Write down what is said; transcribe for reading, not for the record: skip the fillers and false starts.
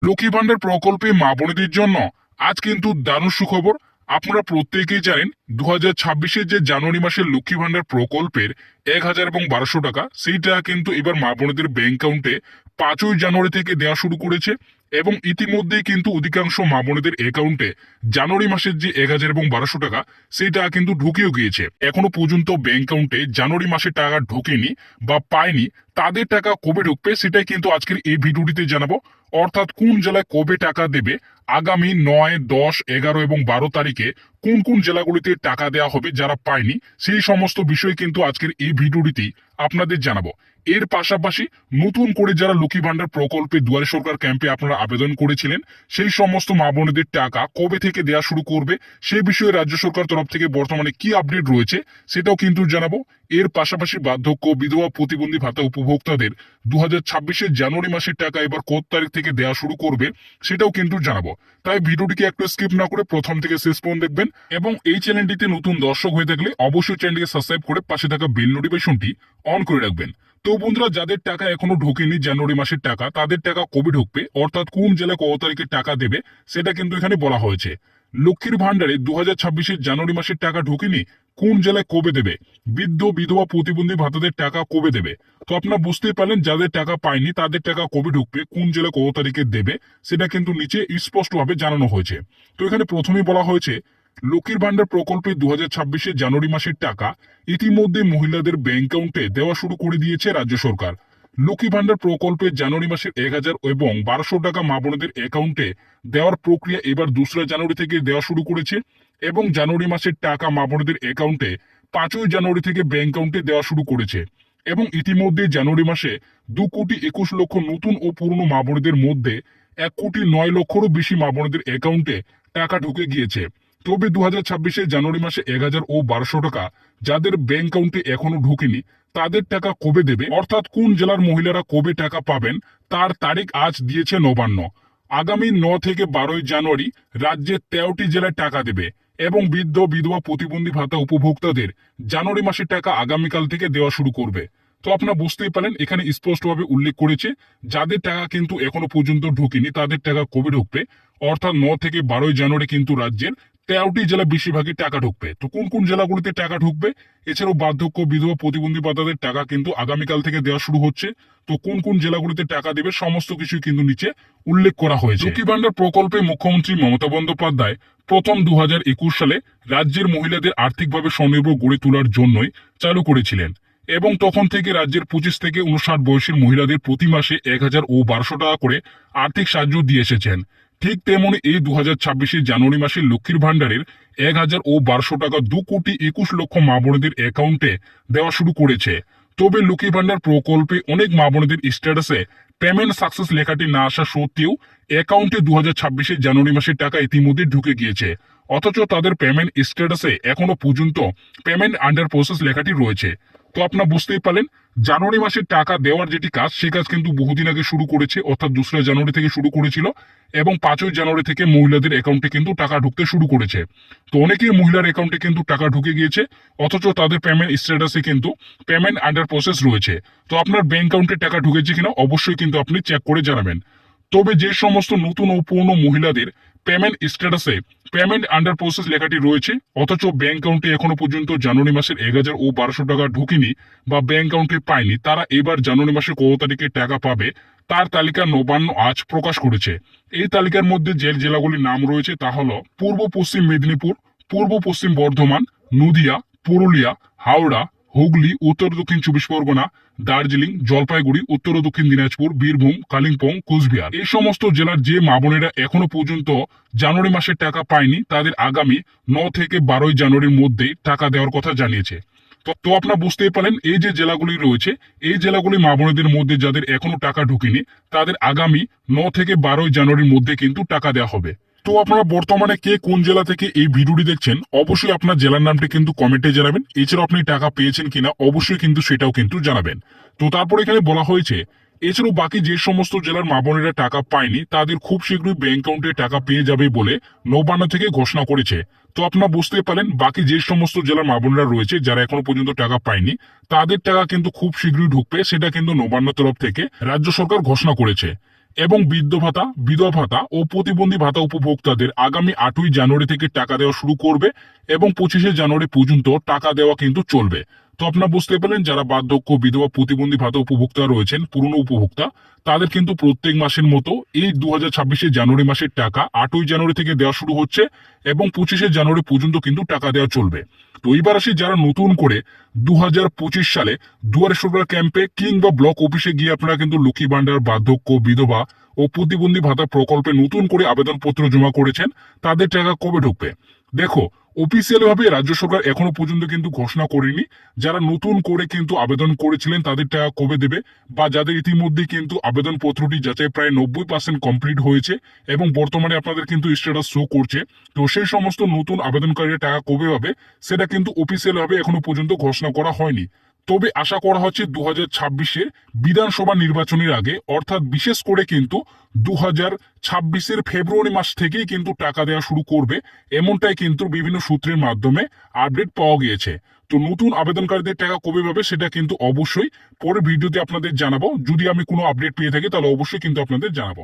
লক্ষ্মী ভান্ডার প্রকল্পে মা বোনেদের জন্য আজ কিন্তু দারুণ সুখবর। আপনারা প্রত্যেকেই জানেন 2026-এর যে জানুয়ারি মাসের লক্ষ্মী ভান্ডার প্রকল্পের 1000 এবং 1200 টাকা সেইটা কিন্তু এবার মা বোনেদের ব্যাংক অ্যাকাউন্টে 5ই জানুয়ারি থেকে দেওয়া শুরু করেছে এবং ইতিমধ্যেই কিন্তু অধিকাংশ মা বোনেদের অ্যাকাউন্টে জানুয়ারি মাসের যে 1000 এবং 1200 টাকা সেইটা কিন্তু ঢুকেও গিয়েছে। এখনো পর্যন্ত ব্যাংক অ্যাকাউন্টে জানুয়ারি মাসে টাকা ঢোকেনি বা পায়নি, তাদের টাকা কবে ঢুকবে সেটাই কিন্তু আজকের এই ভিডিওটিতে জানাবো। অর্থাৎ কোন জেলায় কবে টাকা দেবে, আগামী 9, 10, 11 এবং 12 তারিখে কোন কোন জেলাগুলিতে টাকা দেওয়া হবে যারা পায়নি, সেই সমস্ত বিষয় কিন্তু আজকের এই ভিডিওটিতেই আপনাদের জানাবো। এর পাশাপাশি নতুন করে যারা লক্ষ্মী ভান্ডার প্রকল্পে দুয়ারে সরকার ক্যাম্পে আপনারা আবেদন করেছিলেন সেই সমস্ত মা বোনেদের টাকা কবে থেকে দেওয়া শুরু করবে সেই বিষয়ে রাজ্য সরকার তরফ থেকে বর্তমানে কি আপডেট রয়েছে সেটাও কিন্তু জানাবো। এর পাশাপাশি বার্ধক্য, বিধবা, প্রতিবন্ধী ভাতা উপভোক্তাদের 2026-এর জানুয়ারি মাসের টাকা এবার কত তারিখ থেকে দেওয়া শুরু করবে সেটাও কিন্তু জানাবো। তাই ভিডিওটিকে একটু স্কিপ না করে প্রথম থেকে শেষ পর্যন্ত দেখবেন এবং এই চ্যানেলটিতে নতুন দর্শক হয়ে থাকলে অবশ্যই চ্যানেলটিকে সাবস্ক্রাইব করে পাশে থাকা বেল নোটিফিকেশনটি অন করে রাখবেন। তো বন্ধুরা, যাদের টাকা এখনো ঢোকেনি জানুয়ারি মাসের টাকা, তাদের টাকা কবে ঢুকবে অর্থাৎ কোন জেলায় কত তারিখে টাকা দেবে সেটা কিন্তু এখানে বলা হয়েছে। লক্ষ্মীর ভান্ডারে 2026-এর জানুয়ারি মাসের টাকা ঢোকেনি, কোন জেলায় কবে দেবে, বৃদ্ধ, বিধবা, প্রতিবন্ধী ভাতাদের টাকা কবে দেবে। তো আপনারা বুঝতেই পারলেন যাদের টাকা পায়নি তাদের টাকা কবে ঢুকবে, কোন জেলায় কত তারিখে দেবে সেটা কিন্তু নিচে স্পষ্টভাবে জানানো হয়েছে। তো এখানে প্রথমেই বলা হয়েছে লক্ষ্মীর ভান্ডার প্রকল্পে 2026-এর জানুয়ারি মাসের টাকা ইতিমধ্যে মহিলাদের ব্যাংক অ্যাকাউন্টে দেওয়া শুরু করে দিয়েছে রাজ্য সরকার। লক্ষ্মী ভান্ডার প্রকল্পে জানুয়ারি মাসের 1000 এবং 1200 টাকা মা বোনেদের অ্যাকাউন্টে দেওয়ার প্রক্রিয়া এবার 2রা জানুয়ারি থেকে দেওয়া শুরু করেছে এবং জানুয়ারি মাসের টাকা মা বোনেদের অ্যাকাউন্টে 5ই জানুয়ারি থেকে ব্যাংক অ্যাকাউন্টে দেওয়া শুরু করেছে এবং ইতিমধ্যে জানুয়ারি মাসে 2,21,00,000 নতুন ও পুরনো মা বোনেদের মধ্যে 1,09,00,000-রও বেশি মা বোনেদের অ্যাকাউন্টে টাকা ঢুকে গিয়েছে। তবে 2026-এর জানুয়ারি মাসে 1000 ও 1200 টাকা যাদের ব্যাংক অ্যাকাউন্টে এখনো ঢোকেনি তাদের টাকা কবে দেবে অর্থাৎ কোন জেলার মহিলারা কবে টাকা পাবেন তার তারিখ আজ দিয়েছে নবান্ন। আগামী 9 থেকে 12 জানুয়ারি রাজ্যের 13টি জেলায় টাকা দেবে এবং বৃদ্ধ, বিধবা, প্রতিবন্ধী ভাতা উপভোক্তাদের জানুয়ারি মাসের টাকা আগামীকাল থেকে দেওয়া শুরু করবে। তো আপনারা বুঝতেই পারেন এখানে স্পষ্টভাবে উল্লেখ করেছে যাদের টাকা কিন্তু এখনো পর্যন্ত ঢোকেনি তাদের টাকা কবে ঢুকবে অর্থাৎ 9 থেকে 12 জানুয়ারি কিন্তু রাজ্যের 13টি জেলা বেশিরভাগই টাকা ঢুকবে। তো কোন কোন জেলাগুলিতে টাকা ঢুকবে, এছাড়াও বার্ধক্য, বিধবা, প্রতিবন্ধী ভাতাদের টাকা কিন্তু আগামীকাল থেকে দেওয়া শুরু হচ্ছে। তো কোন কোন জেলাগুলিতে টাকা দেবে সমস্ত কিছু কিন্তু নিচে উল্লেখ করা হয়েছে। লক্ষ্মী ভান্ডার প্রকল্পে মুখ্যমন্ত্রী মমতা বন্দ্যোপাধ্যায় প্রথম 2021 সালে রাজ্যের মহিলাদের আর্থিকভাবে স্বনির্ভর গড়ে তোলার জন্যই চালু করেছিলেন এবং তখন থেকে রাজ্যের 25 থেকে 59 বয়সের মহিলাদের প্রতি মাসে 1000 ও 1200 টাকা করে আর্থিক সাহায্য দিয়ে এসেছেন। ঠিক তেমনি এই 2026-এর জানুয়ারি মাসে লক্ষ্মীর ভান্ডারের 1000 ও 1200 টাকা 2,21,00,000 মা বোনেদের অ্যাকাউন্টে দেওয়া শুরু করেছে। তবে লক্ষ্মী ভান্ডার প্রকল্পে অনেক মা বোনেদের স্ট্যাটাসে পেমেন্ট সাকসেস লেখাটি না আসা সত্ত্বেও অ্যাকাউন্টে 2026-এর জানুয়ারি মাসের টাকা ইতিমধ্যে ঢুকে গিয়েছে, অথচ তাদের পেমেন্ট স্ট্যাটাসে এখনো পর্যন্ত পেমেন্ট আন্ডার প্রসেস লেখাটি রয়েছে। তো আপনারা বুঝতেই পারলেন জানুয়ারি মাসের টাকা দেওয়ার যেটি কাজ সে কাজ কিন্তু বহুদিন আগে শুরু করেছে, অর্থাৎ 2রা জানুয়ারি থেকে শুরু করেছিল এবং 5ই জানুয়ারি থেকে মহিলাদের অ্যাকাউন্টে কিন্তু টাকা ঢুকতে শুরু করেছে। তো অনেকেই মহিলার অ্যাকাউন্টে কিন্তু টাকা ঢুকে গিয়েছে, অথচ তাদের পেমেন্ট স্ট্যাটাসে কিন্তু পেমেন্ট আন্ডার প্রসেস রয়েছে। তো আপনার ব্যাংক অ্যাকাউন্টে টাকা ঢুকেছে কিনা অবশ্যই কিন্তু আপনি চেক করে জানাবেন। তবে যে সমস্ত নতুন ও পুরনো মহিলাদের পেমেন্ট স্ট্যাটাসে পেমেন্ট আন্ডার প্রসেস লেখাটি রয়েছে অথচ ব্যাংক অ্যাকাউন্টে এখনো পর্যন্ত জানুয়ারি মাসের 1000 ও 1200 টাকা ঢুকেনি বা ব্যাংক অ্যাকাউন্টে পায়নি, তারা এবার জানুয়ারি মাসে কত তারিখে টাকা পাবে তার তালিকা নবান্ন আজ প্রকাশ করেছে। এই তালিকার মধ্যে যে জেলাগুলির নাম রয়েছে তা হলো পূর্ব পশ্চিম মেদিনীপুর, পূর্ব পশ্চিম বর্ধমান, নদিয়া, পুরুলিয়া, হাওড়া, হুগলি, উত্তর দক্ষিণ 24 পরগনা, দার্জিলিং, জলপাইগুড়ি, উত্তর ও দক্ষিণ দিনাজপুর, বীরভূম, কালিম্পং, কোচবিহার। এই সমস্ত জেলার যে মা বোনেরা এখনো পর্যন্ত জানুয়ারি মাসের টাকা পায়নি তাদের আগামী 9 থেকে 12 জানুয়ারির মধ্যে টাকা দেওয়ার কথা জানিয়েছে। তো আপনারা বুঝতেই পারেন এই যে জেলাগুলি রয়েছে এই জেলাগুলি মা বোনেদের মধ্যে যাদের এখনো টাকা ঢুকেনি তাদের আগামী 9 থেকে 12 জানুয়ারির মধ্যে কিন্তু টাকা দেওয়া হবে। তো আপনারা বর্তমানে কে কোন জেলা থেকে এই ভিডিওটি দেখছেন অবশ্যই আপনার জেলার নামটি কিন্তু কমেন্টে জানাবেন। এছাড়াও আপনি টাকা পেয়েছেন কিনা অবশ্যই কিন্তু সেটাও কিন্তু জানাবেন। তো তারপর এখানে বলা হয়েছে এছাড়াও বাকি যে সমস্ত জেলার মা বোনেরা টাকা পায়নি তাদের খুব শীঘ্রই ব্যাংক অ্যাকাউন্টে টাকা পেয়ে যাবে বলে নবান্ন থেকে ঘোষণা করেছে। তো আপনারা বুঝতে পারেন বাকি যে সমস্ত জেলার মা বোনেরা রয়েছে যারা এখনো পর্যন্ত টাকা পায়নি তাদের টাকা কিন্তু খুব শীঘ্রই ঢুকবে, সেটা কিন্তু নবান্ন তরফ থেকে রাজ্য সরকার ঘোষণা করেছে। এবং বৃদ্ধ ভাতা, বিধবা ভাতা ও প্রতিবন্ধী ভাতা উপভোক্তাদের আগামী 8ই জানুয়ারি থেকে টাকা দেওয়া শুরু করবে এবং 25শে জানুয়ারি পর্যন্ত টাকা দেওয়া কিন্তু চলবে। তো আপনারা বুঝতে পেলেন, যারা বার্ধক্য, বিধবা, প্রতিবন্ধী ভাতা উপভোক্তা রয়েছেন, পুরনো উপভোক্তা, তাদের কিন্তু প্রত্যেক মাসের মতো এই 2026 জানুয়ারি মাসের টাকা 8ই জানুয়ারি থেকে দেওয়া শুরু হচ্ছে এবং 25শে জানুয়ারি পর্যন্ত কিন্তু টাকা দেওয়া চলবে। তো এইবার আসি, যারা নতুন করে 2025 সালে দুয়ারে সরকার ক্যাম্পে কিংবা ব্লক অফিসে গিয়ে আপনারা কিন্তু লক্ষ্মী ভান্ডার, বার্ধক্য, বিধবা ও প্রতিবন্ধী ভাতা প্রকল্পে নতুন করে আবেদনপত্র জমা করেছেন, তাদের টাকা কবে ঢুকবে? দেখো, অফিসিয়ালি ভাবে রাজ্য সরকার এখনো পর্যন্ত কিন্তু ঘোষণা করেনি যারা নতুন করে কিন্তু আবেদন করেছিলেন তাদের টাকা কবে দেবে, বা যাদের ইতিমধ্যে কিন্তু আবেদনপত্রটি যাচাই প্রায় 90% কমপ্লিট হয়েছে এবং বর্তমানে আপনাদের কিন্তু স্ট্যাটাস শো করছে, তো সেই সমস্ত নতুন আবেদনকারীর টাকা কবে হবে সেটা কিন্তু অফিসিয়াল ভাবে এখনো পর্যন্ত ঘোষণা করা হয়নি। তবে আশা করা হচ্ছে 2026-এর বিধানসভা নির্বাচনের আগে, অর্থাৎ বিশেষ করে কিন্তু 2026-এর ফেব্রুয়ারি মাস থেকেই কিন্তু টাকা দেওয়া শুরু করবে, এমনটাই কিন্তু বিভিন্ন সূত্রের মাধ্যমে আপডেট পাওয়া গিয়েছে। তো নতুন আবেদনকারীদের টাকা কবে পাবে সেটা কিন্তু অবশ্যই পরের ভিডিওতে আপনাদের জানাবো। যদি আমি কোনো আপডেট পেয়ে থাকি তাহলে অবশ্যই কিন্তু আপনাদের জানাবো।